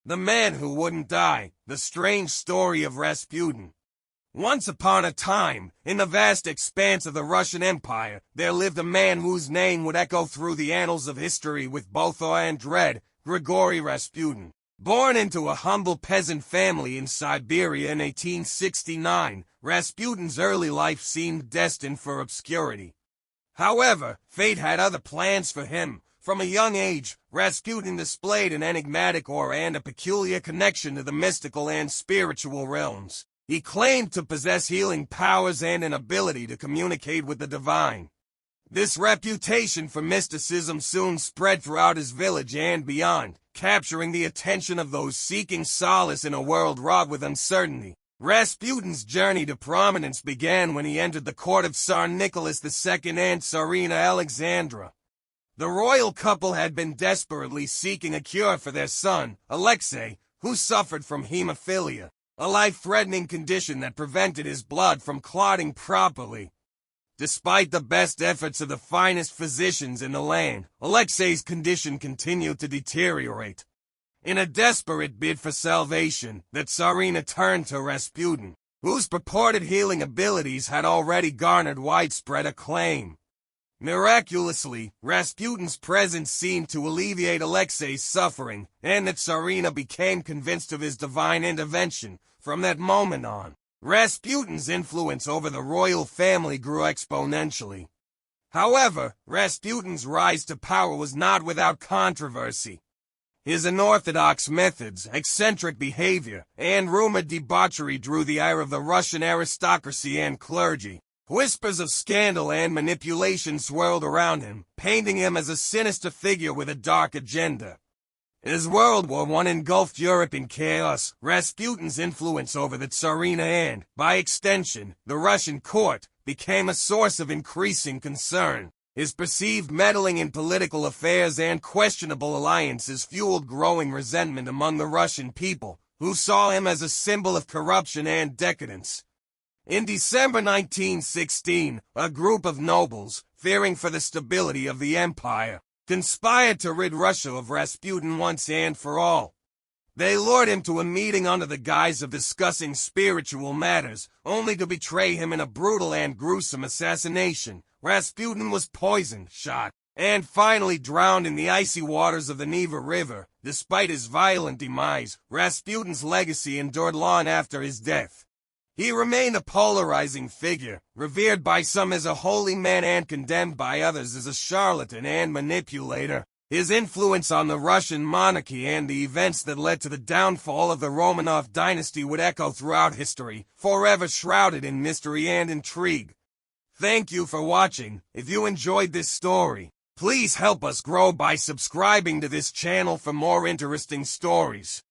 The Man Who Wouldn't Die, The Strange Story of Rasputin. Once upon a time, in the vast expanse of the Russian Empire, there lived a man whose name would echo through the annals of history with both awe and dread, Grigory Rasputin. Born into a humble peasant family in Siberia in 1869, Rasputin's early life seemed destined for obscurity. However, fate had other plans for him. From a young age, Rasputin displayed an enigmatic aura and a peculiar connection to the mystical and spiritual realms. He claimed to possess healing powers and an ability to communicate with the divine. This reputation for mysticism soon spread throughout his village and beyond, capturing the attention of those seeking solace in a world wrought with uncertainty. Rasputin's journey to prominence began when he entered the court of Tsar Nicholas II and Tsarina Alexandra. The royal couple had been desperately seeking a cure for their son, Alexei, who suffered from hemophilia, a life-threatening condition that prevented his blood from clotting properly. Despite the best efforts of the finest physicians in the land, Alexei's condition continued to deteriorate. In a desperate bid for salvation, the Tsarina turned to Rasputin, whose purported healing abilities had already garnered widespread acclaim. Miraculously, Rasputin's presence seemed to alleviate Alexei's suffering, and the Tsarina became convinced of his divine intervention. From that moment on, Rasputin's influence over the royal family grew exponentially. However, Rasputin's rise to power was not without controversy. His unorthodox methods, eccentric behavior, and rumored debauchery drew the ire of the Russian aristocracy and clergy. Whispers of scandal and manipulation swirled around him, painting him as a sinister figure with a dark agenda. As World War I engulfed Europe in chaos, Rasputin's influence over the Tsarina and, by extension, the Russian court, became a source of increasing concern. His perceived meddling in political affairs and questionable alliances fueled growing resentment among the Russian people, who saw him as a symbol of corruption and decadence. In December 1916, a group of nobles, fearing for the stability of the empire, conspired to rid Russia of Rasputin once and for all. They lured him to a meeting under the guise of discussing spiritual matters, only to betray him in a brutal and gruesome assassination. Rasputin was poisoned, shot, and finally drowned in the icy waters of the Neva River. Despite his violent demise, Rasputin's legacy endured long after his death. He remained a polarizing figure, revered by some as a holy man and condemned by others as a charlatan and manipulator. His influence on the Russian monarchy and the events that led to the downfall of the Romanov dynasty would echo throughout history, forever shrouded in mystery and intrigue. Thank you for watching. If you enjoyed this story, please help us grow by subscribing to this channel for more interesting stories.